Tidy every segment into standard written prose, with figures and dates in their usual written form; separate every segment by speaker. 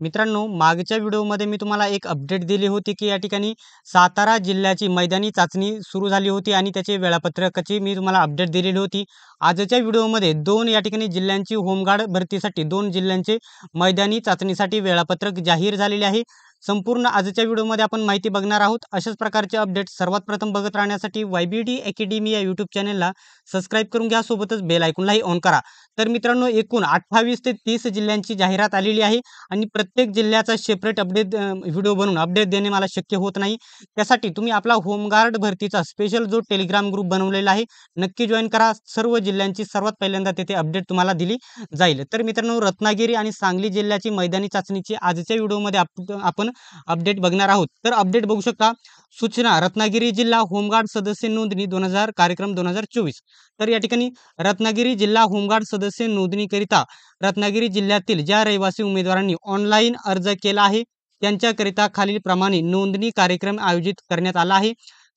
Speaker 1: मित्रांनो, मागच्या व्हिडिओमध्ये मी तुम्हाला एक अपडेट दिली होती, की या ठिकाणी सातारा जिल्ह्याची मैदानी चाचणी सुरू झाली होती आणि त्याचे वेळापत्रकाची मी तुम्हाला अपडेट दिलेली होती. आजच्या व्हिडिओमध्ये 2 या ठिकाणी जिल्ह्यांची होमगार्ड भरतीसाठी 2 जिल्ह्यांचे मैदानी चाचणीसाठी वेळापत्रक जाहीर झालेले आहे. संपूर्ण आजच्या व्हिडिओमध्ये आपण माहिती बघणार आहोत. अशाच प्रकारचे अपडेट सर्वात प्रथम बघत राहण्यासाठी YBD अकॅडमी या यूट्यूब चॅनलला सबस्क्राईब करून घ्या. सोबतच बेल आयकॉनलाही ऑन करा. तर मित्रांनो, एकूण 28 ते 30 जिल्ह्यांची जाहिरात आलेली आहे. आणि प्रत्येक जिल्ह्याचा सेपरेट अपडेट व्हिडिओ बनवून अपडेट देणे मला शक्य होत नाही. त्यासाठी तुम्ही आपला होमगार्ड भरतीचा स्पेशल जो टेलिग्राम ग्रुप बनवलेला आहे, नक्की जॉइन करा. सर्व जिल्ह्यांची सर्वात पहिल्यांदा तेथे अपडेट तुम्हाला दिली जाईल. तर मित्रांनो, रत्नागिरी आणि सांगली जिल्ह्याची मैदानी चाचणीची आजच्या व्हिडिओमध्ये आपण अपडेट बघणार आहोत. तर अपडेट बघू शकता. सूचना: रत्नागिरी जिल्हा होमगार्ड सदस्य नोंदणी 2000 कार्यक्रम 2024. तर या ठिकाणी रत्नागिरी जिल्हा होमगार्ड सदस्य नोंदणीकरिता रत्नागिरी जिल्ह्यातील ज्या रहिवासी उमेदवारांनी ऑनलाईन अर्ज केला आहे, त्यांच्याकरिता खालीलप्रमाणे नोंदणी कार्यक्रम आयोजित करण्यात आला आहे.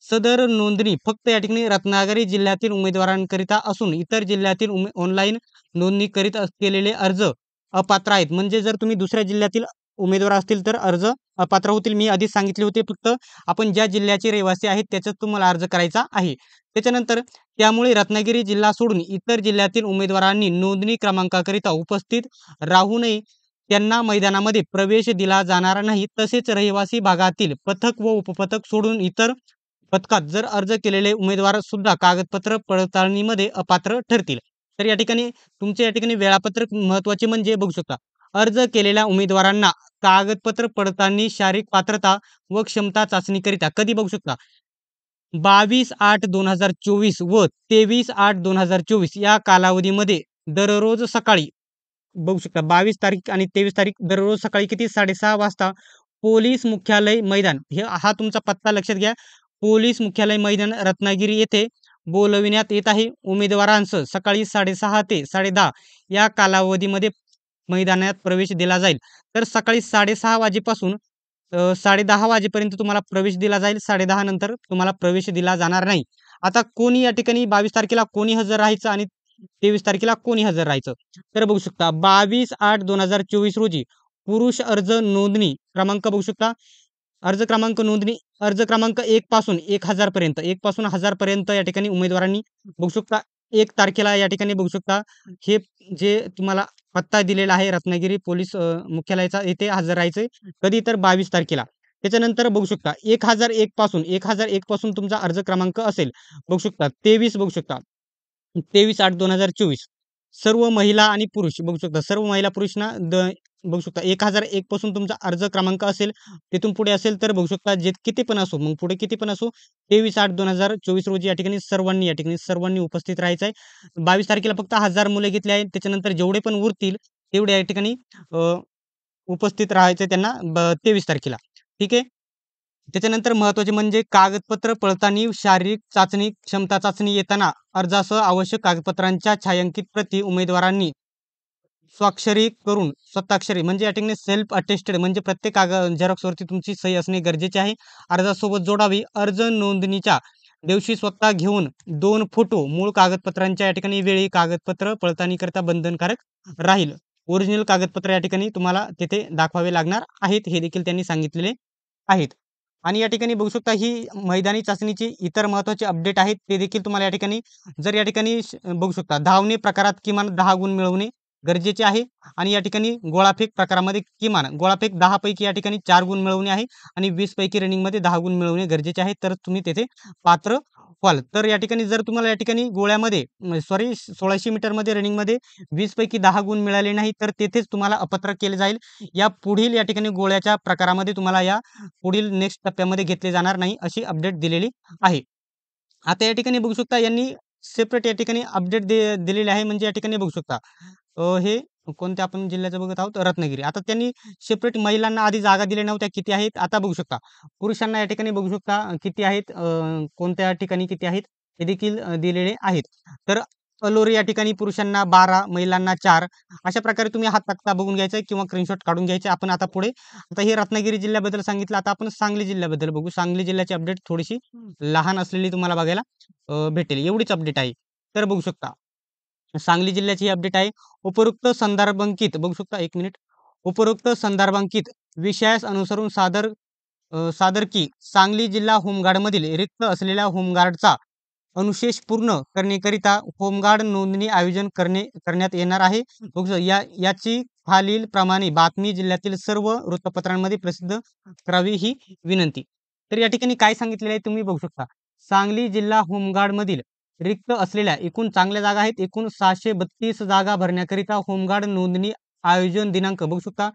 Speaker 1: सदर नोंदणी फक्त या ठिकाणी रत्नागिरी जिल्ह्यातील उमेदवारांकरिता असून इतर जिल्ह्यातील ऑनलाईन नोंदणी करीत केलेले अर्ज अपात्र आहेत. म्हणजे जर तुम्ही दुसऱ्या जिल्ह्यातील उमेदवार असतील तर अर्ज अपात्र होतील. मी आधीच सांगितले होते, फक्त आपण ज्या जिल्ह्याचे रहिवासी आहेत त्याच्यात तुम्हाला अर्ज करायचा आहे. त्याच्यानंतर त्यामुळे रत्नागिरी जिल्हा सोडून इतर जिल्ह्यातील उमेदवारांनी नोंदणी क्रमांकाकरिता उपस्थित राहू नये. त्यांना मैदानामध्ये प्रवेश दिला जाणार नाही. तसेच रहिवासी भागातील पथक व उपपथक सोडून इतर पथकात जर अर्ज केलेले उमेदवार सुद्धा कागदपत्र पडताळणीमध्ये अपात्र ठरतील. तर या ठिकाणी तुमचे या ठिकाणी वेळापत्रक महत्त्वाचे म्हणजे बघू शकता. अर्ज केलेल्या उमेदवारांना कागदपत्र पडताळणी, शारीरिक पात्रता व क्षमता चाचणीकरिता कधी बघू शकता, 22/8/2024 व 23/8/2024 या कालावधीमध्ये दररोज सकाळी बघू शकता. 22 तारीख आणि 23 तारीख दररोज सकाळी किती 6:30 वाजता पोलीस मुख्यालय मैदान, हा तुमचा पत्ता लक्षात घ्या. पोलीस मुख्यालय मैदान रत्नागिरी येथे बोलविण्यात येत आहे. उमेदवारांस सकाळी 6:30 ते 10:30 या कालावधीमध्ये मैदानात प्रवेश दिला जाईल. तर सकाळी 6:30 वाजेपासून 10:30 वाजेपर्यंत तुम्हाला प्रवेश दिला जाईल. 10:30 नंतर तुम्हाला प्रवेश दिला जाणार नाही. आता कोणी या ठिकाणी 22 तारखेला कोणी हजर राहायचं आणि 23 तारखेला कोणी हजर राहायचं, तर बघू शकता. 22/8/2024 रोजी पुरुष अर्ज नोंदणी क्रमांक बघू शकता. अर्ज क्रमांक 1 पासून 1000 पर्यंत, 1 पासून 1000 पर्यंत या ठिकाणी उमेदवारांनी बघू शकता. 1 तारखेला या ठिकाणी बघू शकता. हे जे तुम्हाला पत्ता दिलेला आहे रत्नागिरी पोलीस मुख्यालयाचा, येथे हजर राहायचंय. कधी तर 22 तारखेला. त्याच्यानंतर बघू शकता 1001 पासून तुमचा अर्ज क्रमांक असेल. बघू शकता 23 बघू शकता. 23/8/2024 सर्व महिला आणि पुरुष बघू शकता. सर्व महिला पुरुषांना बघू शकता 1001 पासून तुमचा अर्ज क्रमांक असेल. तिथून पुढे असेल तर बघू शकता जे किती पण असो, मग पुढे किती पण असो, 23/8/2024 रोजी या ठिकाणी सर्वांनी उपस्थित राहायचं आहे. 22 तारखेला फक्त 1000 मुले घेतली आहेत. त्याच्यानंतर जेवढे पण उरतील तेवढे या ठिकाणी उपस्थित राहायचं त्यांना 23 तारखेला. ठीक आहे. त्याच्यानंतर महत्त्वाचे म्हणजे कागदपत्र पडताळणी, शारीरिक चाचणी, क्षमता चाचणी येताना अर्जासह आवश्यक कागदपत्रांच्या छायांकित प्रती उमेदवारांनी स्वाक्षरी करून स्वताक्षरी म्हणजे या ठिकाणी सेल्फ अटेस्टेड म्हणजे प्रत्येक झेरॉक्सवरती तुमची सही असणे गरजेचे आहे. अर्जासोबत जोडावी. अर्ज नोंदणीच्या दिवशी स्वतः घेऊन 2 फोटो मूळ कागदपत्रांच्या या ठिकाणी वेळी कागदपत्र पडताळणीकरिता बंधनकारक राहील. ओरिजिनल कागदपत्र या ठिकाणी तुम्हाला तिथे दाखवावे लागणार आहेत. हे देखील त्यांनी सांगितलेले आहेत. आणि या ठिकाणी बघू शकता ही मैदानी चाचणीची इतर महत्त्वाचे अपडेट आहेत. ते देखील तुम्हाला या ठिकाणी जर या ठिकाणी बघू शकता. धावणे प्रकारात किमान 10 गुण मिळवणे गरजेचे आहे. आणि या ठिकाणी गोळाफेक प्रकारामध्ये किमान गोळाफेक 10 पैकी या ठिकाणी 4 गुण मिळवणे आहे आणि 20 पैकी रनिंगमध्ये 10 गुण मिळवणे गरजेचे आहे. तर तुम्ही तेथे पात्र व्हाल. तर या ठिकाणी जर तुम्हाला या ठिकाणी गोळ्यामध्ये 1600 मीटरमध्ये रनिंगमध्ये 20 पैकी 10 गुण मिळाले नाही तर तेथेच तुम्हाला अपात्र केले जाईल. या पुढील या ठिकाणी गोळ्याच्या प्रकारामध्ये तुम्हाला या पुढील नेक्स्ट टप्प्यामध्ये घेतले जाणार नाही, अशी अपडेट दिलेली आहे. आता या ठिकाणी बघू शकता यांनी सेपरेट या ठिकाणी अपडेट दिलेले आहे. म्हणजे या ठिकाणी बघू शकता हे कोणत्या आपण जिल्ह्याचं बघत आहोत, रत्नागिरी. आता त्यांनी सेपरेट महिलांना आधी जागा दिल्या नव्हत्या, किती आहेत आता बघू शकता. पुरुषांना या ठिकाणी बघू शकता किती आहेत, कोणत्या ठिकाणी किती आहेत हे देखील दिलेले आहेत. तर अलोरी या ठिकाणी पुरुषांना 12, महिलांना 4, अशा प्रकारे तुम्ही हा तक्ता बघून घ्यायचा किंवा स्क्रीनशॉट काढून घ्यायचे. आपण आता पुढे आता हे रत्नागिरी जिल्ह्याबद्दल सांगितलं. आता आपण सांगली जिल्ह्याबद्दल बघू. सांगली जिल्ह्याची अपडेट थोडीशी लहान असलेली तुम्हाला बघायला भेटेल. एवढीच अपडेट आहे. तर बघू शकता सांगली जिल्ह्याची ही अपडेट आहे. उपरोक्त संदर्भांकित बघू शकता. 1 मिनिट. उपरोक्त संदर्भांकित विषयास अनुसरून सादर की सांगली जिल्हा होमगार्डमधील रिक्त असलेल्या होमगार्डचा अनुशेष पूर्ण करण्याकरिता होमगार्ड नोंदणी आयोजन करण्यात येणार आहे. याची खालील प्रमाणे बातमी जिल्ह्यातील सर्व वृत्तपत्रांमध्ये प्रसिद्ध करावी ही विनंती. तर या ठिकाणी काय सांगितलेलं आहे तुम्ही बघू शकता. सांगली जिल्हा होमगार्ड मधील रिक्त असलेल्या एकूण चांगल्या जागा आहेत. एकूण 632 जागा भरण्याकरिता होमगार्ड नोंदणी आयोजन दिनांक बघू शकता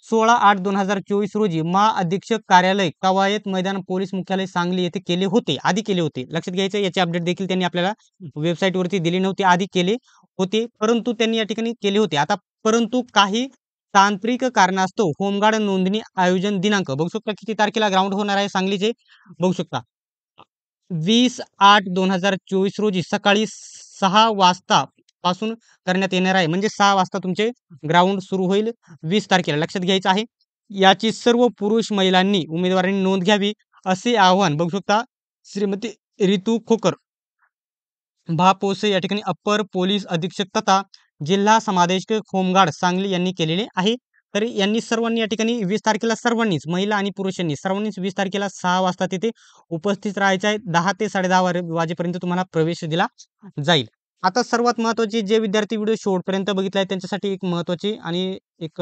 Speaker 1: 16/8/2024 रोजी महाअधीक्षक कार्यालय कवायत मैदान पोलीस मुख्यालय सांगली येथे केले होते. आधी केले होते. लक्षात घ्यायचं याचे अपडेट देखील त्यांनी आपल्याला वेबसाईटवरती दिली नव्हती. आधी केले होते, परंतु त्यांनी या ठिकाणी केले होते. आता परंतु काही तांत्रिक कारणास्तव होमगार्ड नोंदणी आयोजन दिनांक बघू शकता किती तारखेला ग्राउंड होणार आहे सांगलीचे बघू शकता 20/8/2024 रोजी सकाळी 6 वाजता पासून करण्यात येणार आहे. म्हणजे 6 वाजता तुमचे ग्राउंड सुरू होईल 20 तारखेला. लक्षात घ्यायचं आहे. याची सर्व पुरुष महिलांनी उमेदवारांनी नोंद घ्यावी असे आवाहन बघू शकता श्रीमती रितू खोकर भापोसे या ठिकाणी अप्पर पोलीस अधीक्षक तथा जिल्हा समादेशक होमगार्ड सांगली यांनी केलेले आहे. तर यांनी सर्वांनी या ठिकाणी 20 तारखेला सर्वांनीच महिला आणि पुरुषांनी सर्वांनीच 20 तारखेला 6 वाजता तिथे उपस्थित राहायचं आहे. 10 ते 10:30 वाजेपर्यंत तुम्हाला प्रवेश दिला जाईल. आता सर्वात महत्त्वाची जे विद्यार्थी व्हिडिओ शेवटपर्यंत बघितला आहे त्यांच्यासाठी एक महत्त्वाची आणि एक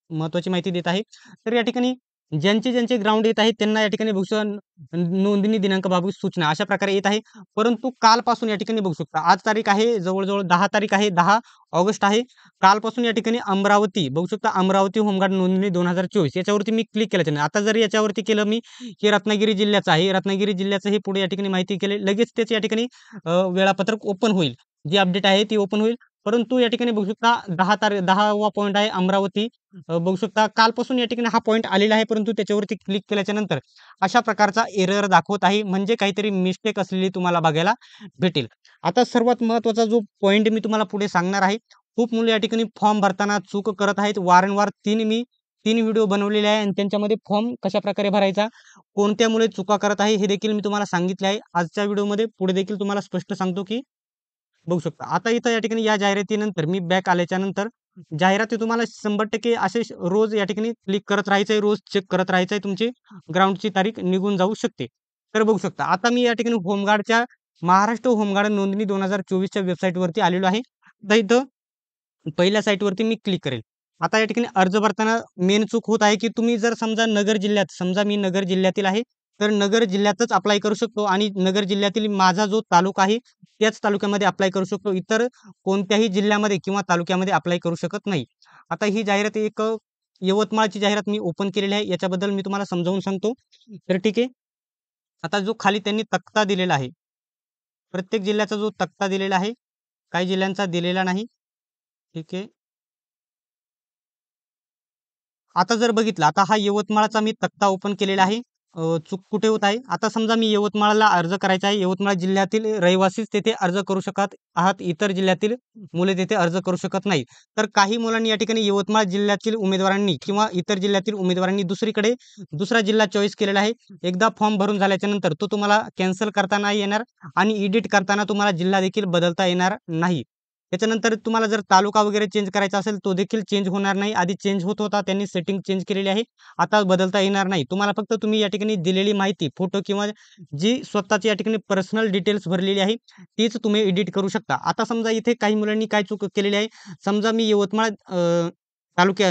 Speaker 1: महत्त्वाची माहिती देत आहे. तर या ठिकाणी ज्यांचे ग्राउंड येत आहेत त्यांना या ठिकाणी बघू शकता नोंदणी दिनांक बाबत सूचना अशा प्रकारे येत आहे. परंतु कालपासून या ठिकाणी बघू शकता आज तारीख आहे जवळ-जवळ 10 तारीख आहे 10 ऑगस्ट आहे. कालपासून या ठिकाणी अमरावती बघू शकता अमरावती होमगार्ड नोंदणी 2024 याच्यावरती मी क्लिक केलं त्याने. आता जर याच्यावरती केलं मी की रत्नागिरी जिल्ह्याचं आहे. रत्नागिरी जिल्ह्याचं हे पुढे या ठिकाणी माहिती केली लगेच त्याचे या ठिकाणी वेळापत्रक ओपन होईल. जी अपडेट आहे ती ओपन होईल. परंतु या ठिकाणी बघू शकता 10वा पॉइंट आहे अमरावती बघू शकता कालपासून या ठिकाणी हा पॉइंट आलेला आहे परंतु त्याच्यावरती क्लिक केल्याच्या नंतर अशा प्रकारचा एरर दाखवत आहे म्हणजे काहीतरी मिस्टेक असलेली तुम्हाला बघायला भेटेल. आता सर्वात महत्त्वाचा जो पॉइंट मी तुम्हाला पुढे सांगणार आहे. खूप मुलं या ठिकाणी फॉर्म भरताना चूक करत आहेत. वारंवार 3 व्हिडिओ बनवलेले आहे आणि त्यांच्यामध्ये फॉर्म कशाप्रकारे भरायचा, कोणत्यामुळे चुका करत आहे हे देखील मी तुम्हाला सांगितले आहे. आजच्या व्हिडिओमध्ये पुढे देखील तुम्हाला स्पष्ट सांगतो की बघू शकता. आता इथं या ठिकाणी या जाहिरातीनंतर मी बॅक आल्याच्या नंतर जाहिराती तुम्हाला 100% असे रोज या ठिकाणी क्लिक करत राहायचंय, रोज चेक करत राहायचंय. तुमची ग्राउंडची तारीख निघून जाऊ शकते. तर बघू शकता. आता मी या ठिकाणी होमगार्डच्या महाराष्ट्र होमगार्ड नोंदणी 2024च्या वेबसाईटवरती आलेलो आहे. आता इथं पहिल्या साईटवरती मी क्लिक करेल. आता या ठिकाणी अर्ज भरताना मेन चूक होत आहे, की तुम्ही जर समजा नगर जिल्ह्यात समजा मी नगर जिल्ह्यातील आहे, तर नगर जिल्ह्यातच अप्लाय करू शकतो आणि नगर जिल्ह्यातील माझा जो तालुका आहे, त्याच तालुक्यामध्ये अप्लाय करू शकतो. इतर कोणत्याही जिल्ह्यामध्ये किंवा तालुक्यामध्ये अप्लाय करू शकत नाही. आता ही जाहिरात एक यवतमाळची जाहिरात मी ओपन केलेली आहे. याच्याबद्दल मी तुम्हाला समजावून सांगतो. तर ठीक आहे. आता जो खाली त्यांनी तक्ता दिलेला आहे, प्रत्येक जिल्ह्याचा जो तक्ता दिलेला आहे, काही जिल्ह्यांचा दिलेला नाही. ठीक आहे. आता जर बघितलं, आता हा यवतमाळचा मी तक्ता ओपन केलेला आहे. चूक कुठे होत आहे? आता समजा मी यवतमाळला अर्ज करायचा आहे. यवतमाळ जिल्ह्यातील रहिवासीच तेथे अर्ज करू शकत आहात. इतर जिल्ह्यातील मुले तिथे अर्ज करू शकत नाही. तर काही मुलांनी या ठिकाणी यवतमाळ जिल्ह्यातील उमेदवारांनी किंवा इतर जिल्ह्यातील उमेदवारांनी दुसरीकडे दुसरा जिल्हा चॉईस केलेला आहे. एकदा फॉर्म भरून झाल्याच्या नंतर तो तुम्हाला कॅन्सल करता नाही येणार आणि एडिट करताना तुम्हाला जिल्हा देखील बदलता येणार नाही. त्याच्यानंतर तुम्हाला जर तालुका वगैरे चेंज करायचा असेल, तो देखील चेंज होणार नाही. आधी चेंज होत होता, त्यांनी सेटिंग चेंज केलेली आहे. आता बदलता येणार नाही. तुम्हाला फक्त तुम्ही या ठिकाणी दिलेली माहिती, फोटो किंवा जी स्वतःची या ठिकाणी पर्सनल डिटेल्स भरलेली आहे, तीच तुम्ही एडिट करू शकता. आता समजा इथे काही मुलांनी काय चूक केलेली आहे, समजा मी यवतमाळ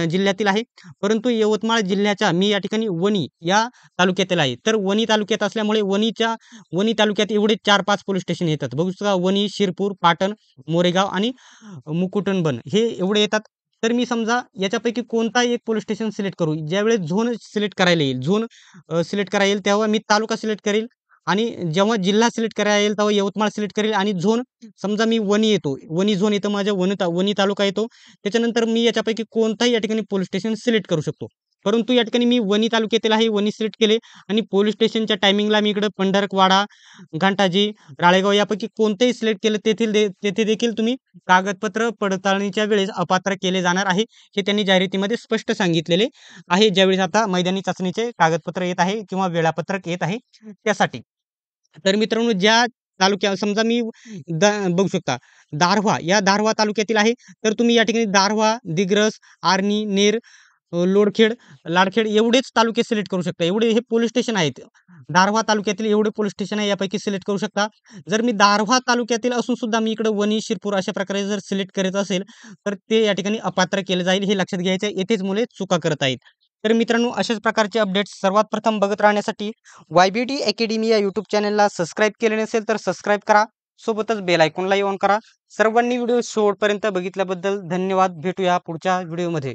Speaker 1: जिल्ह्यातील आहे, परंतु यवतमाळ जिल्ह्याच्या मी या ठिकाणी वणी या तालुक्यातील आहे. तर वणी तालुक्यात असल्यामुळे वणी तालुक्यात एवढे 4-5 पोलीस स्टेशन येतात. बघू शकता वणी, शिरपूर, पाटण, मोरेगाव आणि मुकुटनबन हे एवढे येतात. तर मी समजा याच्यापैकी कोणताही एक पोलीस स्टेशन सिलेक्ट करू. ज्यावेळेस झोन सिलेक्ट करायला येईल, सिलेक्ट करायला येईल तेव्हा मी तालुका सिलेक्ट करेल आणि जेव्हा जिल्हा सिलेक्ट करायला येईल तेव्हा यवतमाळ सिलेक्ट करेल आणि झोन समजा मी वणी येतो. वणी झोन येतं माझ्या वणी तालुका येतो. त्याच्यानंतर मी याच्यापैकी कोणताही या ठिकाणी पोलीस स्टेशन सिलेक्ट करू शकतो. परंतु या ठिकाणी मी वणी तालुक्यातील आहे, वणी सिलेक्ट केले आणि पोलीस स्टेशनच्या टायमिंगला मी इकडे पंढरकवाडा, घाटाजी, राळेगाव यापैकी कोणतेही सिलेक्ट केलं तेथे देखील तुम्ही कागदपत्र पडताळणीच्या वेळेस अपात्र केले जाणार आहे. हे त्यांनी जाहिरातीमध्ये स्पष्ट सांगितलेले आहे. ज्यावेळेस आता मैदानी चाचणीचे कागदपत्र येत आहे किंवा वेळापत्रक येत आहे त्यासाठी. तर मित्रांनो ज्या तालुक्यात समजा मी बघू शकता दारव्हा तालुक्यातील आहे. तर तुम्ही या ठिकाणी दारव्हा, दिग्रस, आर्णी, नेर लोडखेड, लाडखेड एवढेच तालुके सिलेक्ट करू शकता. एवढे हे पोलिस स्टेशन आहेत. दारव्हा तालुक्यातील एवढे पोलिस स्टेशन आहे यापैकी सिलेक्ट करू शकता. जर मी दारव्हा तालुक्यातील असून सुद्धा मी इकडे वणी, शिरपूर अशा प्रकारे जर सिलेक्ट करत असेल, तर ते या ठिकाणी अपात्र केलं जाईल. हे लक्षात घ्यायचं आहे. येथेच मुले चुका करत आहेत. तर मित्रांनो अशाच प्रकारचे अपडेट्स सर्वात प्रथम बघत राहण्यासाठी YBD अकॅडमी या YouTube चॅनलला सबस्क्राईब केले नसेल तर सबस्क्राईब करा. सोबतच बेल आयकॉनलाही ऑन करा. सर्वांनी व्हिडिओ शेवटपर्यंत बघितल्याबद्दल धन्यवाद. भेटूया पुढच्या व्हिडिओमध्ये.